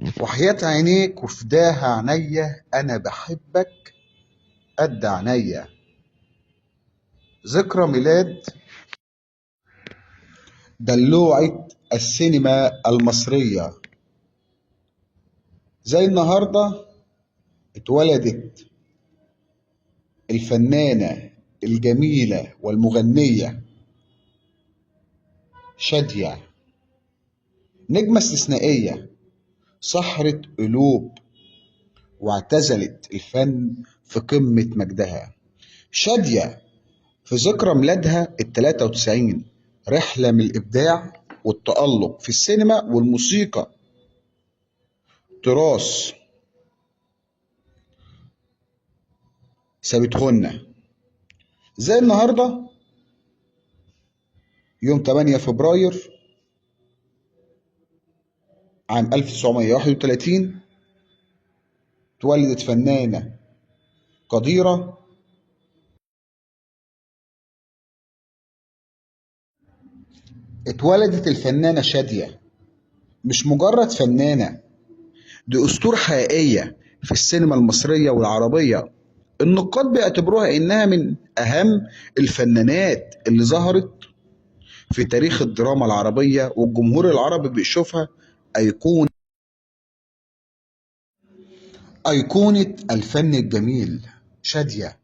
وحياة عينيك وفداها عينيا أنا بحبك قد عينيا. ذكرى ميلاد دلوعة السينما المصرية. زي النهاردة اتولدت الفنانة الجميلة والمغنية شادية، نجمة استثنائية سحرت قلوب واعتزلت الفن في قمة مجدها. شادية في ذكرى ميلادها ال93 رحلة من الإبداع والتألق في السينما والموسيقى، تراث سابتهن. زي النهاردة يوم 8 فبراير عام 1931 اتولدت فنانة قديرة، اتولدت الفنانة شادية. مش مجرد فنانة، دي أسطورة حقيقية في السينما المصرية والعربية. النقاد بيعتبروها إنها من أهم الفنانات اللي ظهرت في تاريخ الدراما العربية، والجمهور العربي بيشوفها أيقونة الفن الجميل. شادية